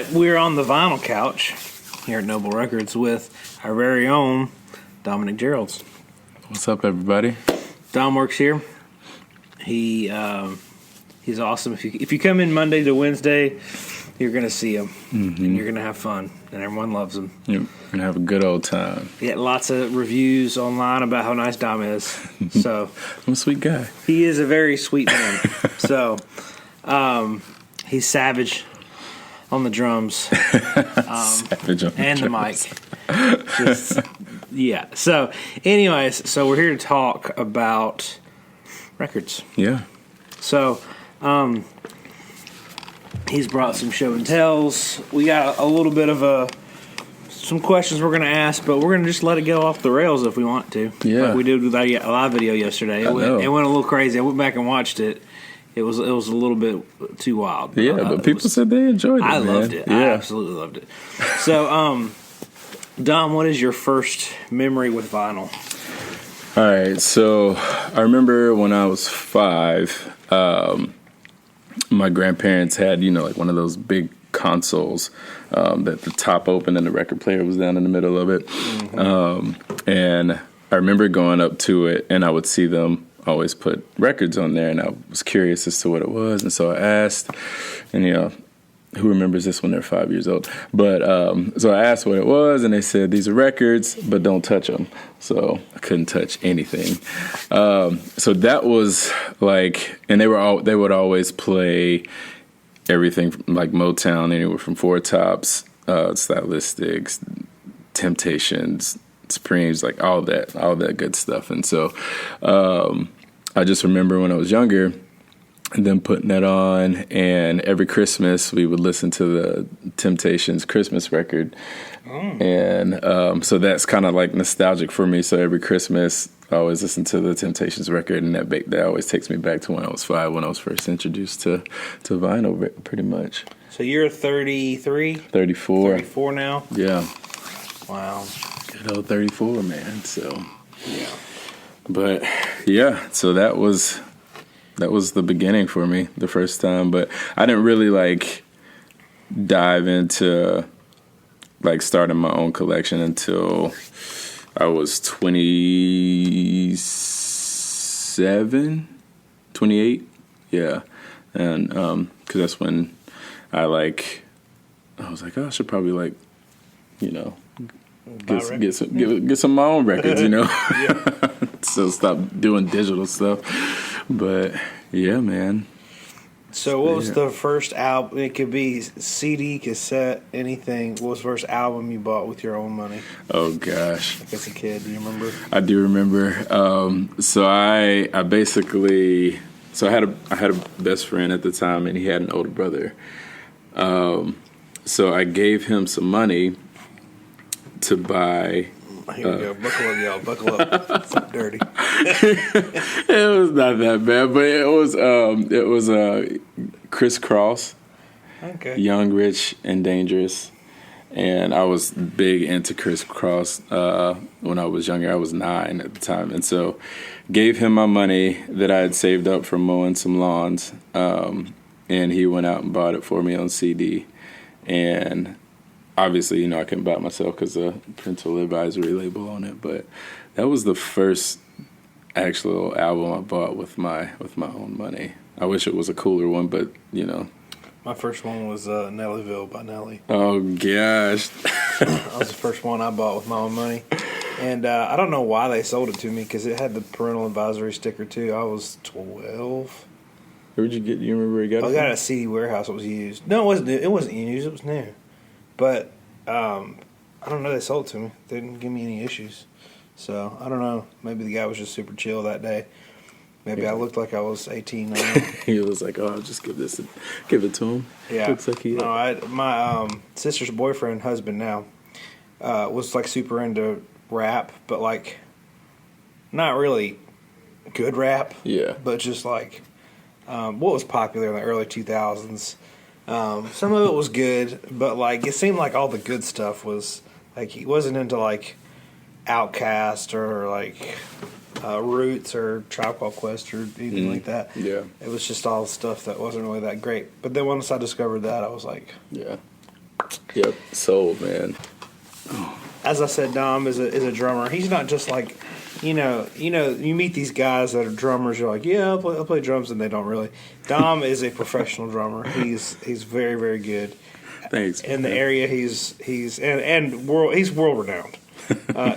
right, we're on the vinyl couch here at Noble Records with our very own Dominic Geralds. What's up, everybody? Dom works here. He's awesome. If you come in Monday to Wednesday, you're going to see him, and you're going to have fun, and everyone loves him. Yep, we're going to have a good old time. Get lots of reviews online about how nice Dom is. So I'm a sweet guy. He is a very sweet man. So he's savage on the drums, savage on and drums. the mic. Yeah. So, anyways, we're here to talk about records. Yeah. So, he's brought some show and tells. We got a little bit of some questions we're going to ask, but we're going to just let it go off the rails if we want to. Yeah. Like we did with a live video yesterday. It went a little crazy. I went back and watched it. It was a little bit too wild. But people said they enjoyed it. I loved it. Yeah. I absolutely loved it. So, Dom, what is your first memory with vinyl? All right, so I remember when I was 5, my grandparents had, like one of those big consoles that the top open and the record player was down in the middle of it. Mm-hmm. And I remember going up to it, and I would see them always put records on there, and I was curious as to what it was. And so I asked, and who remembers this when they're 5 years old? But so I asked what it was, and they said, these are records, but don't touch them. So I couldn't touch anything. So that was like, and they would always play everything from like Motown, anywhere from Four Tops, Stylistics, Temptations, Supremes, like all that good stuff. And so I just remember when I was younger, and then putting that on, and every Christmas we would listen to the Temptations Christmas record. And so that's kind of like nostalgic for me. So every Christmas I always listen to the Temptations record, and that always takes me back to when I was 5, when I was first introduced to vinyl, pretty much. So you're 33? 34. 34 now? Yeah. Wow. Good old 34, man. So, yeah. But yeah, so that was the beginning for me, the first time. But I didn't really like dive into like starting my own collection until I was 27, 28. Yeah. And because that's when I was like, oh, I should probably get some of my own records, Yeah. So stop doing digital stuff. But yeah, man. So what was the first album? It could be CD, cassette, anything. What was the first album you bought with your own money? Oh gosh. Like as a kid, do you remember? I do remember. So I basically, I had a best friend at the time, and he had an older brother. So I gave him some money to buy. Here we go. Buckle up, y'all. Buckle up. It's not dirty. It was not that bad, but it was Criss Cross. Okay. Young, Rich, and Dangerous. And I was big into Criss Cross when I was younger. I was 9 at the time, and so gave him my money that I had saved up from mowing some lawns, and he went out and bought it for me on CD. And obviously, I couldn't buy it myself because of parental advisory label on it. But that was the first actual album I bought with my own money. I wish it was a cooler one, but My first one was Nellyville by Nelly. Oh gosh, that was the first one I bought with my own money, and I don't know why they sold it to me because it had the parental advisory sticker too. I was 12. Where'd you get? You remember where you got it? I got it at a CD warehouse. It was used. No, it wasn't. It wasn't used. It was new. But I don't know. They sold it to me. They didn't give me any issues. So I don't know. Maybe the guy was just super chill that day. Maybe I looked like I was 18. He was like, "Oh, I'll just give it to him." Yeah. Looks like he. No, my sister's husband now, was like super into rap, but like not really good rap. Yeah. But just like what was popular in the early 2000s. Some of it was good, but like it seemed like all the good stuff was like he wasn't into like Outkast or like Roots or Tribe Called Quest or anything like that. Yeah. It was just all stuff that wasn't really that great. But then once I discovered that, I was like, yeah, Yep, sold, man. As I said, Dom is a drummer. He's not just like, you meet these guys that are drummers. You're like, yeah, I'll play drums, and they don't really. Dom is a professional drummer. He's very, very good. Thanks. In the area, he's world renowned.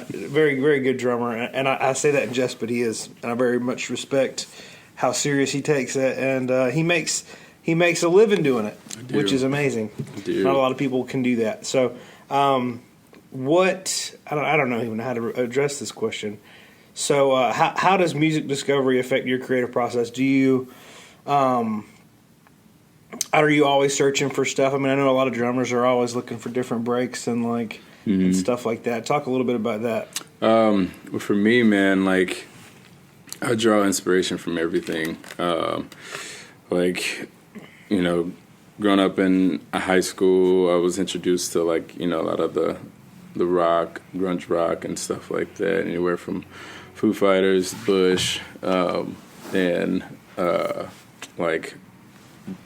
Very, very good drummer, and I say that in jest, but he is, and I very much respect how serious he takes it, and he makes a living doing it, which is amazing. Not a lot of people can do that. So, I don't know even how to address this question. So, how does music discovery affect your creative process? Do you, are you always searching for stuff? I mean, I know a lot of drummers are always looking for different breaks and and stuff like that. Talk a little bit about that. Well, for me, man, like I draw inspiration from everything. Growing up in high school, I was introduced to a lot of the rock, grunge rock, and stuff like that. Anywhere from Foo Fighters, Bush, and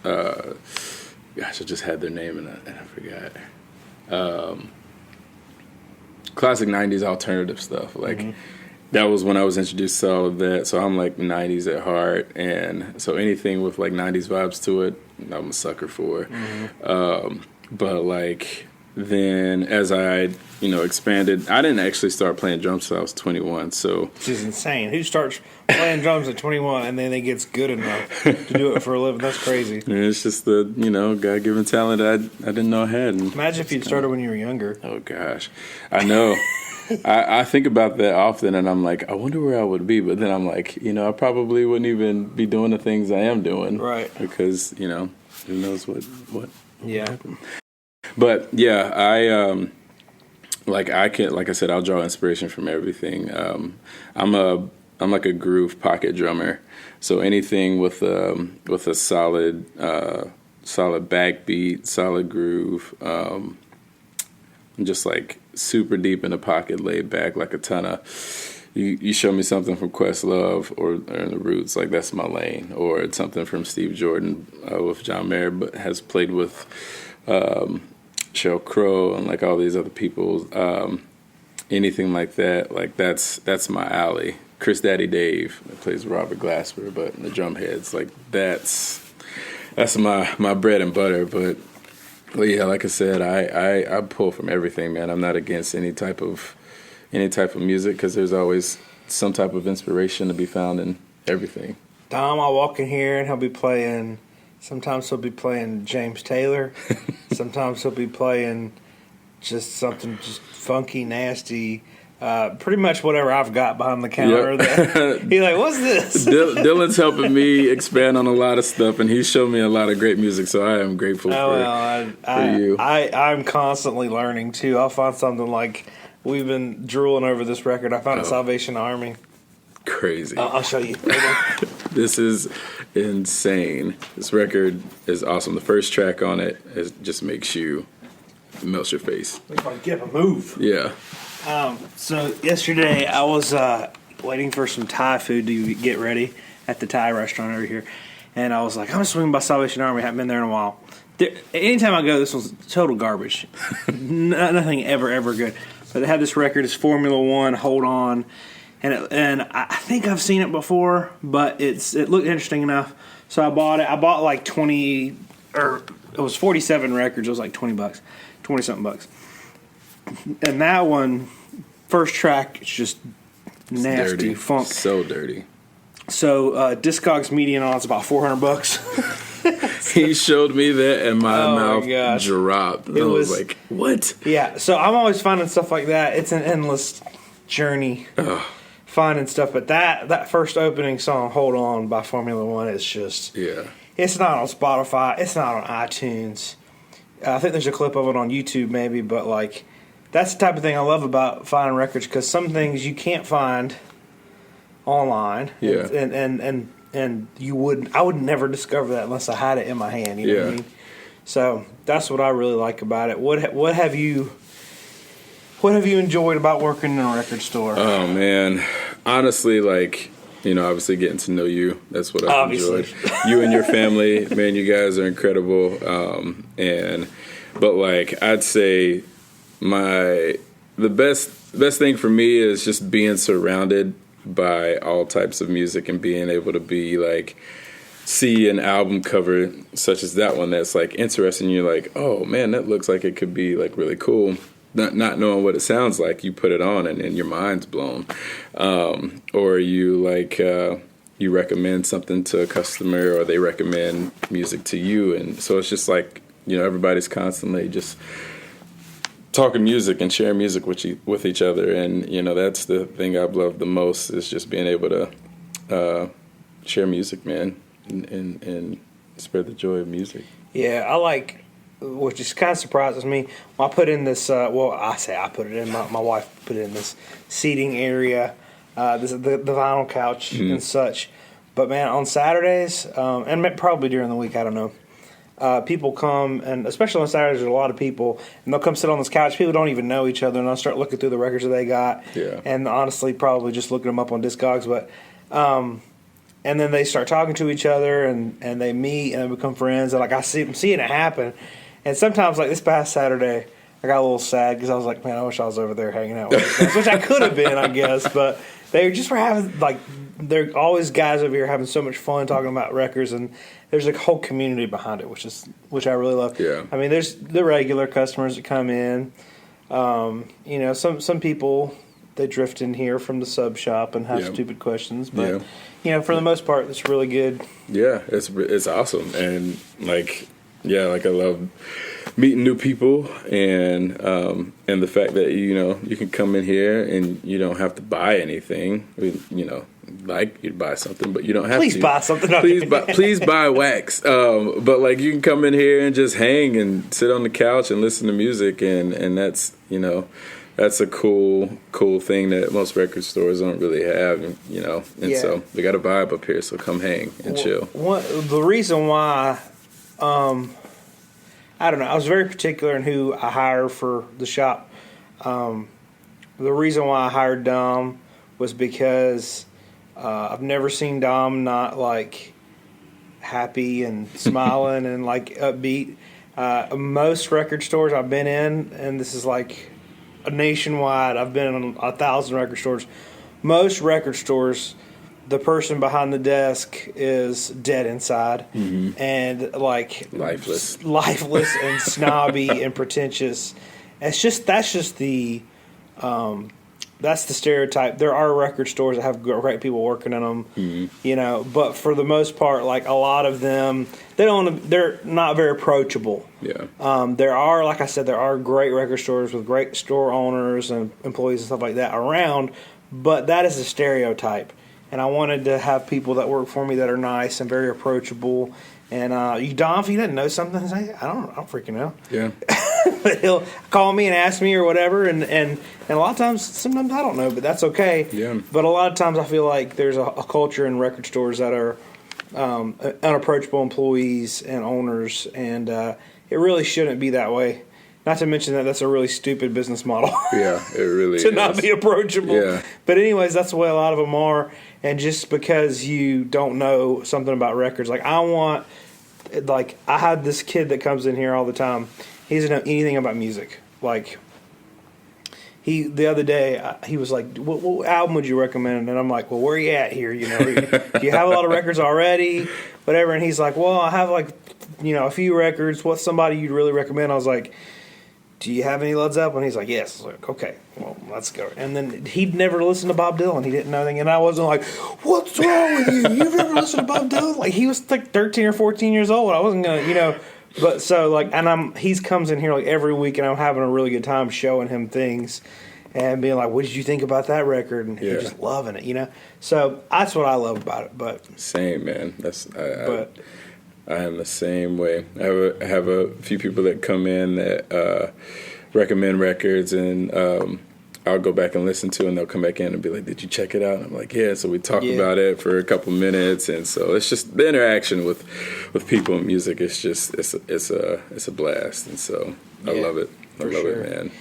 gosh, I just had their name and I forgot. Classic 90s alternative stuff. That was when I was introduced to all of that. So I'm 90s at heart. And so anything with 90s vibes to it, I'm a sucker for. But then as I, expanded, I didn't actually start playing drums until I was 21. So which is insane. Who starts playing drums at 21 and then they gets good enough to do it for a living? That's crazy. And it's just the, God-given talent I didn't know I had. And imagine if you'd started when you were younger. Oh, gosh. I know. I think about that often, and I'm like, I wonder where I would be. But then I'm like, I probably wouldn't even be doing the things I am doing. Right. Because, who knows what yeah. happened. But, yeah, like I said, I'll draw inspiration from everything. I'm like a groove pocket drummer. So anything with a solid backbeat, solid groove, I'm just super deep in the pocket, laid back, like a ton of. You show me something from Questlove or the Roots, that's my lane. Or it's something from Steve Jordan with John Mayer, but has played with Sheryl Crow and all these other people. Anything like that, that's my alley. Chris Daddy Dave that plays Robert Glasper, but the drum heads, that's my bread and butter. But yeah, like I said, I pull from everything, man. I'm not against any type of music because there's always some type of inspiration to be found in everything. Dom, I'll walk in here and he'll be playing. Sometimes he'll be playing James Taylor. Sometimes he'll be playing just something just funky, nasty. Pretty much whatever I've got behind the counter. Yep. He's like, what's this? Dylan's helping me expand on a lot of stuff, and he's shown me a lot of great music, so I am grateful for you. I'm constantly learning, too. I'll find something we've been drooling over this record. I found a Salvation Army. Crazy. I'll show you. This is insane. This record is awesome. The first track on it just makes you melts your face. If I get up and move. Yeah. So yesterday I was waiting for some Thai food to get ready at the Thai restaurant over here, and I was like, I'm gonna swing by Salvation Army. I haven't been there in a while. Anytime I go, this was total garbage. Nothing ever good. But they had this record. It's Formula One. Hold on. And I think I've seen it before, but it looked interesting enough, so I bought it. I bought 20, or it was 47 records. It was $20, 20-something bucks. And that one, first track, it's just nasty dirty. Funk. So dirty. So Discogs median on it's about $400. He showed me that, and my mouth dropped. I was like, "What?" Yeah. So I'm always finding stuff like that. It's an endless journey. Ugh. Finding stuff, but that first opening song, "Hold On" by Formula One, is just It's not on Spotify. It's not on iTunes. I think there's a clip of it on YouTube, maybe, but that's the type of thing I love about finding records, because some things you can't find online. Yeah. And I would never discover that unless I had it in my hand. You know what I mean? So that's what I really like about it. What have you enjoyed about working in a record store? Oh man, honestly, obviously getting to know you. That's what I've enjoyed. You and your family, man, you guys are incredible. And But like I'd say the best thing for me is just being surrounded by all types of music and being able to be like see an album cover such as that one that's like interesting. You're like, oh man, that looks like it could be like really cool. Not knowing what it sounds like, you put it on and your mind's blown. Or you like you recommend something to a customer, or they recommend music to you, and so it's just like, you know, everybody's constantly just talking music and sharing music with each other, and you know that's the thing I've loved the most, is just being able to share music, man, and spread the joy of music. Yeah, I like, which just kind of surprises me. I put in this. I put it in. My wife put it in this seating area, the vinyl couch and such. But man, on Saturdays, and probably during the week, I don't know. People come, and especially on Saturdays, there's a lot of people, and they'll come sit on this couch. People don't even know each other, and they'll start looking through the records that they got. Yeah. And honestly, probably just looking them up on Discogs, but. And then they start talking to each other, and they meet, and they become friends. And like I'm seeing it happen. And sometimes, like this past Saturday, I got a little sad because I was like, man, I wish I was over there hanging out with these guys, which I could have been, I guess. But they just were having, like, they're always guys over here having so much fun talking about records, and there's a whole community behind it, which I really love. Yeah. I mean, there's the regular customers that come in. You know, some people, they drift in here from the sub shop and have stupid questions, but you know, for the most part, it's really good. Yeah, it's awesome, and like. Yeah, like I love meeting new people, and the fact that you can come in here and you don't have to buy anything. You know, like you'd buy something, but you don't have to. Please buy something. Please buy wax. But like you can come in here and just hang and sit on the couch and listen to music, and that's that's a cool thing that most record stores don't really have, and so they got a vibe up here. So come hang and chill. The reason why. I don't know. I was very particular in who I hire for the shop. The reason why I hired Dom was because I've never seen Dom not like happy and smiling and like upbeat. Most record stores I've been in, and this is like nationwide, I've been in 1,000 record stores. Most record stores, the person behind the desk is dead inside and like lifeless and snobby and pretentious. That's just the stereotype. There are record stores that have great people working in them, but for the most part, like a lot of them, they're not very approachable. Yeah. There are, like I said, there are great record stores with great store owners and employees and stuff like that around, but that is a stereotype. And I wanted to have people that work for me that are nice and very approachable. And Dom, if he doesn't know something, say, I don't freaking know. Yeah. But he'll call me and ask me or whatever. And a lot of times, sometimes I don't know, but that's okay. Yeah. But a lot of times I feel like there's a culture in record stores that are unapproachable employees and owners. And it really shouldn't be that way. Not to mention that that's a really stupid business model. Yeah, it really to is. not be approachable. Yeah. But anyways, that's the way a lot of them are. And just because you don't know something about records, like I had this kid that comes in here all the time. He doesn't know anything about music. Like the other day, he was like, what album would you recommend? And I'm like, well, where are you at here? Do you have a lot of records already? Whatever. And he's like, well, I have like, a few records. What's somebody you'd really recommend? I was like, do you have any Led Zeppelin? He's like, yes. I was like, okay, well, let's go. And then he'd never listened to Bob Dylan. He didn't know anything. And I wasn't like, what's wrong with you? You've never listened to Bob Dylan? Like, he was like 13 or 14 years old. I wasn't going to, But so, like, and he comes in here like every week, and I'm having a really good time showing him things and being like, what did you think about that record? And he's just loving it, So that's what I love about it. But same, man. I am the same way. I have a few people that come in that recommend records, and I'll go back and listen to, and they'll come back in and be like, "Did you check it out?" And I'm like, "Yeah." So we talk about it for a couple minutes, and so it's just the interaction with people and music. It's just it's a blast, and so I love it. I love it, man.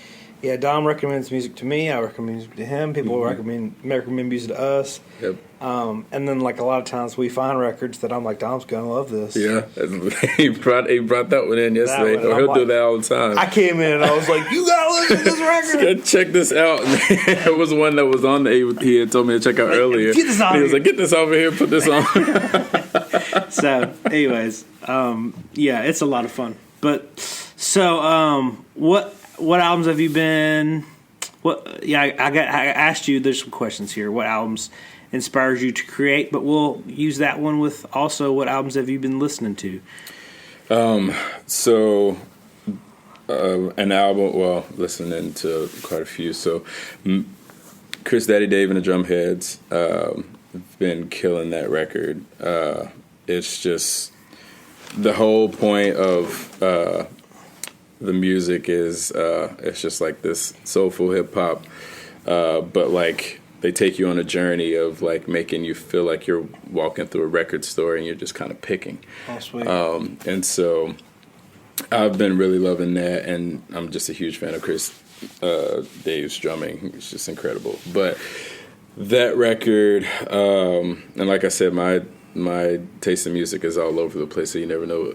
Yeah, Dom recommends music to me. I recommend music to him. People recommend music to us. Yep. And then like a lot of times we find records that I'm like, Dom's gonna love this. Yeah, he brought that one in yesterday. That one, He'll do that all the time. I came in and I was like, you gotta listen to this record. Check this out. It was one that was on he had told me to check out earlier. Get this on. He was like, get this over here, put this on. So, anyways, yeah, it's a lot of fun. But so, what albums have you been? I asked you. There's some questions here. What albums inspires you to create? But we'll use that one with also what albums have you been listening to? An album. Well, listening to quite a few. So, Chris Daddy Dave and the Drumheads. Been killing that record. It's just the whole point of the music is it's just like this soulful hip hop, but like they take you on a journey of like making you feel like you're walking through a record store and you're just kind of picking. Oh, sweet. And so I've been really loving that, and I'm just a huge fan of Chris Dave's drumming. It's just incredible. But that record, and like I said, my taste in music is all over the place, so you never know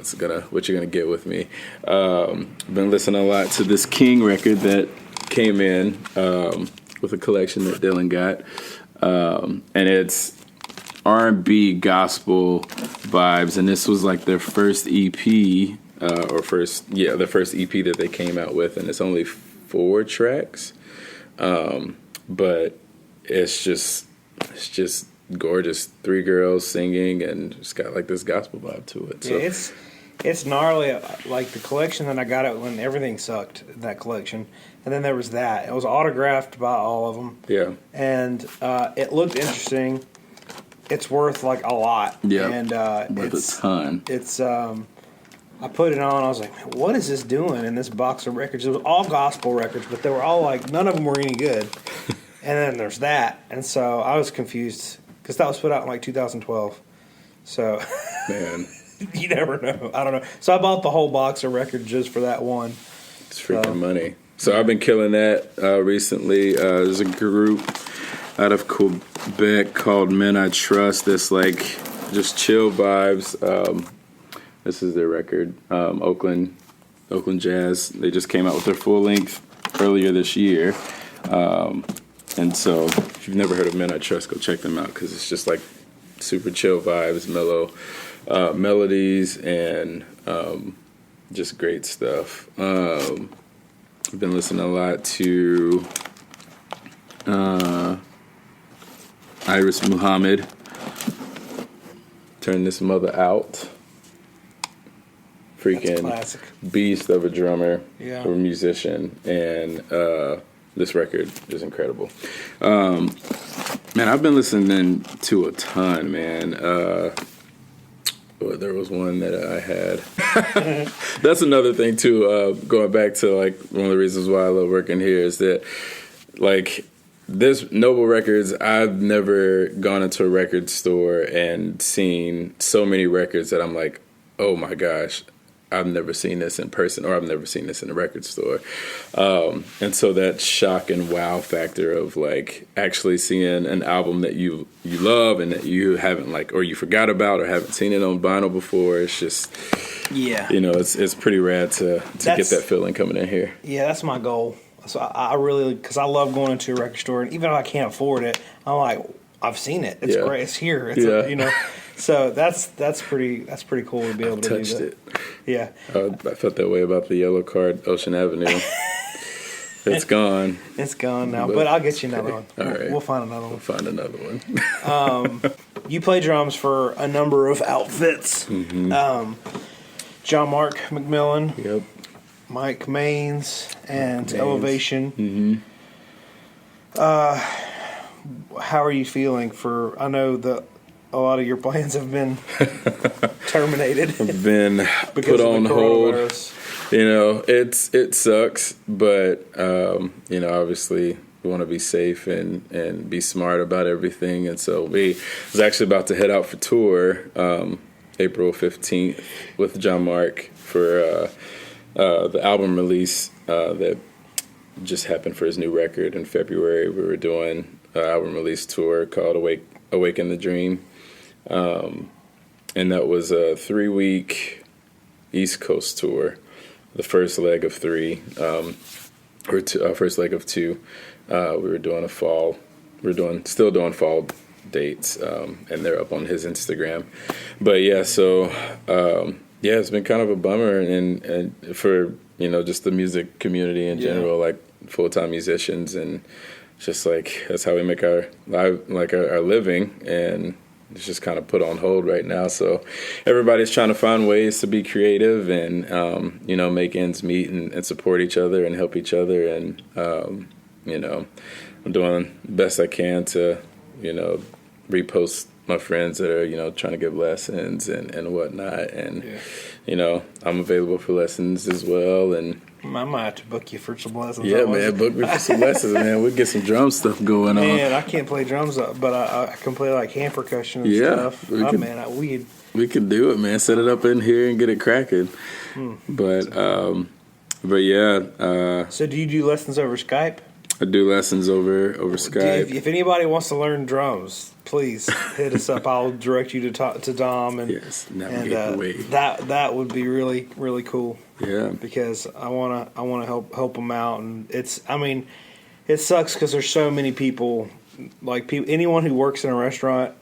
what you're gonna get with me. Been listening a lot to this King record that came in with a collection that Dylan got, and it's R&B gospel vibes, and this was like their first EP, their first EP that they came out with, and it's only 4 tracks, but it's just gorgeous. 3 girls singing, and it's got like this gospel vibe to it. So. Yeah, it's gnarly. Like the collection that I got it when everything sucked. That collection, and then there was that. It was autographed by all of them. Yeah, and it looked interesting. It's worth like a lot. Yeah, and worth a ton. It's I put it on. I was like, man, what is this doing in this box of records? It was all gospel records, but they were all like none of them were any good. And then there's that, and so I was confused because that was put out in like 2012. So, man, you never know. I don't know. So I bought the whole box of records just for that one. It's freaking money. So I've been killing that recently. There's a group out of Quebec called Men I Trust. That's like just chill vibes. This is their record, Oakland Jazz. They just came out with their full length earlier this year. And so, if you've never heard of Men I Trust, go check them out because it's just like super chill vibes, mellow melodies, and just great stuff. I've been listening a lot to Iris Muhammad, Turn This Mother Out. Freaking beast of a drummer or musician, and this record is incredible. Man, I've been listening to a ton, man. There was one that I had. That's another thing too. Going back to like one of the reasons why I love working here is that like this Noble Records, I've never gone into a record store and seen so many records that I'm like, oh my gosh, I've never seen this in person, or I've never seen this in a record store. And so that shock and wow factor of like actually seeing an album that you love and that you haven't like, or you forgot about or haven't seen it on vinyl before. It's just, it's pretty rad to get that feeling coming in here. Yeah, that's my goal. So I really, because I love going into a record store, and even if I can't afford it, I'm like, I've seen it. It's great. It's here. It's So that's pretty cool to be able to do that. It. Yeah. I felt that way about the yellow card, Ocean Avenue. It's gone. It's gone now, but I'll get you another one. All right. We'll find another one. We'll find another one. You play drums for a number of outfits. Mm-hmm. John Mark McMillan. Yep. Mike Maines and Elevation. Mm-hmm. How are you feeling for? I know that a lot of your plans have been terminated. Have been put on hold. It sucks, but obviously we want to be safe and be smart about everything. And so we was actually about to head out for tour April 15th with John Mark for the album release that just happened for his new record in February. We were doing an album release tour called Awaken the Dream. And that was a 3-week East Coast tour, the first leg of 3, first leg of 2. We were doing fall. Still doing fall dates, and they're up on his Instagram. But yeah, so it's been kind of a bummer, and for just the music community in general, like full-time musicians, and just like that's how we make our living, and it's just kind of put on hold right now. So everybody's trying to find ways to be creative and make ends meet and support each other and help each other, and I'm doing the best I can to repost my friends that are trying to give lessons and whatnot, and I'm available for lessons as well. And I might have to book you for some lessons. Yeah, man, book me for some lessons, man. We'll get some drum stuff going on. Man, I can't play drums, but I can play like hand percussion and stuff. We can do it, man. Set it up in here and get it cracking. But yeah. So do you do lessons over Skype? I do lessons over Skype. If anybody wants to learn drums, please hit us up. I'll direct you to Dom, and navigate the way. That would be really, really cool. Yeah, because I wanna help them out, and it sucks because there's so many people, like anyone who works in a restaurant.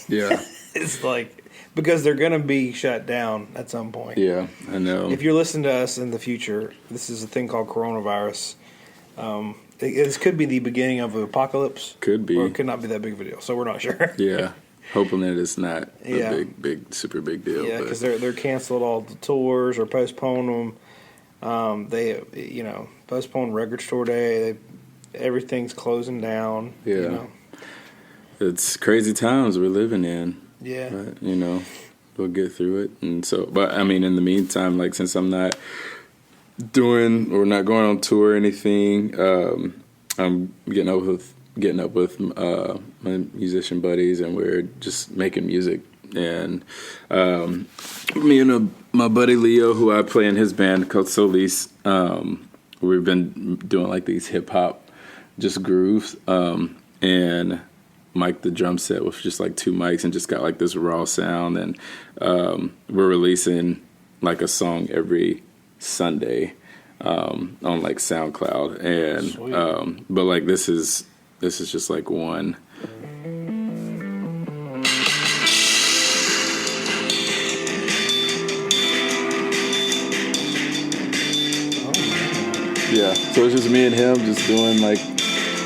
Yeah, it's like, because they're gonna be shut down at some point. Yeah, I know. If you're listening to us in the future, this is a thing called coronavirus. This could be the beginning of an apocalypse. Could be. Or it could not be that big of a deal, so we're not sure. Yeah. Hoping that it's not a super big deal. Yeah, because they're canceled all the tours or postpone them. They, postpone Record Store Day. Everything's closing down. Yeah. It's crazy times we're living in. Yeah. But, we'll get through it. And so, but I mean, in the meantime, like, since I'm not doing or not going on tour or anything, I'm getting up with my musician buddies, and we're just making music. And me and my buddy Leo, who I play in his band called Solis, we've been doing like these hip hop just grooves, and mic the drum set with just like 2 mics and just got like this raw sound. And we're releasing like a song every Sunday on like SoundCloud, and but like this is just like one. Yeah, so it's just me and him just doing like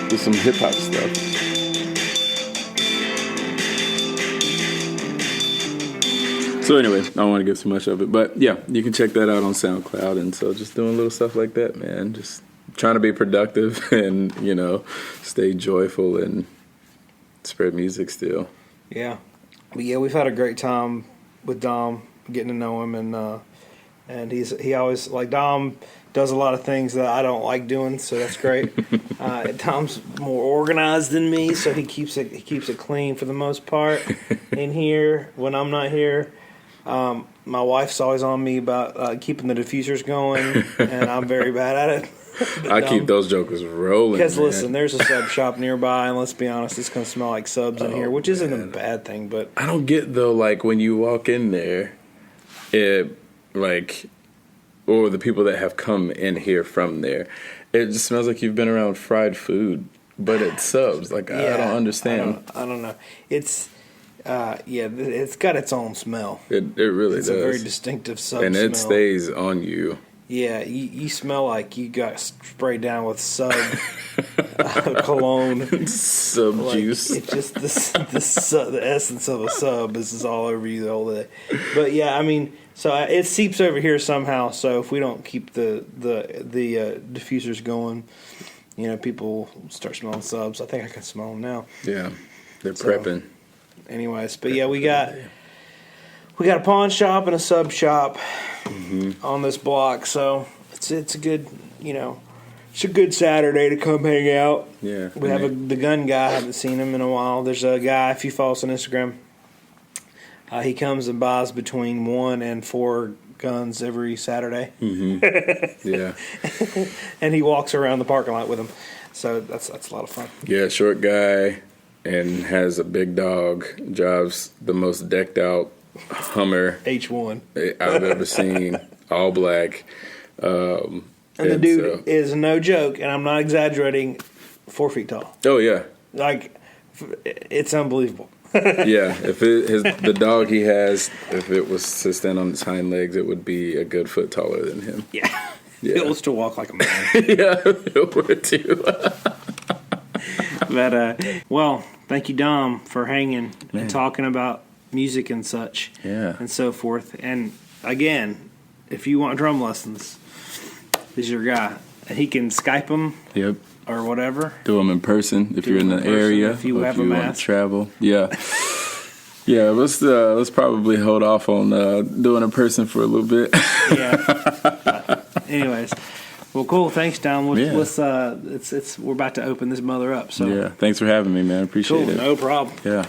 just some hip hop stuff. So anyway, I don't want to give too much of it, but yeah, you can check that out on SoundCloud. And so just doing little stuff like that, man. Just trying to be productive and, stay joyful and spread music still. Yeah. But yeah, we've had a great time with Dom, getting to know him, and he always, like, Dom does a lot of things that I don't like doing, so that's great. Dom's more organized than me, so he keeps it clean for the most part in here when I'm not here. My wife's always on me about keeping the diffusers going, and I'm very bad at it. I keep those jokers rolling. Because listen, there's a sub shop nearby, and let's be honest, it's going to smell like subs in here, which isn't a bad thing. But I don't get, though, like when you walk in there, or the people that have come in here from there, it just smells like you've been around fried food, but it's subs. Like, I don't understand. I don't know. It's it's got its own smell. It really does. It's a very distinctive sub and smell. it stays on you. Yeah, you smell like you got sprayed down with sub cologne. Sub like, juice. It's just the essence of a sub is all over you the whole day. But yeah, I mean, so it seeps over here somehow. So if we don't keep the diffusers going, people start smelling subs. I think I can smell them now. Yeah, they're prepping. Anyways, but yeah, we got a pawn shop and a sub shop on this block, so it's a good it's a good Saturday to come hang out. Yeah, we have the gun guy. I haven't seen him in a while. There's a guy, if you follow us on Instagram, he comes and buys between 1 and 4 guns every Saturday. Yeah. And he walks around the parking lot with them. So that's a lot of fun. Yeah, short guy and has a big dog. Drives the most decked out Hummer H1. I've ever seen. All black. And the dude is no joke, and I'm not exaggerating, 4 feet tall. Oh, yeah. Like, it's unbelievable. Yeah, if the dog he has, if it was to stand on its hind legs, it would be a good foot taller than him. Yeah. Yeah. It was to walk like a man. Yeah, it would too. But, well, thank you, Dom, for hanging and talking about music and such. Yeah. And so forth. And, again, if you want drum lessons, this is your guy. And he can Skype them. Yep. Or whatever. Do them in person if you're in the area. If you or have if you a want mask. to travel. Yeah. Yeah, let's probably hold off on doing in person for a little bit. Yeah. Anyways, well, cool. Thanks, Dom. Let's we're about to open this mother up. So yeah, thanks for having me, man. Appreciate cool. it. No problem. Yeah.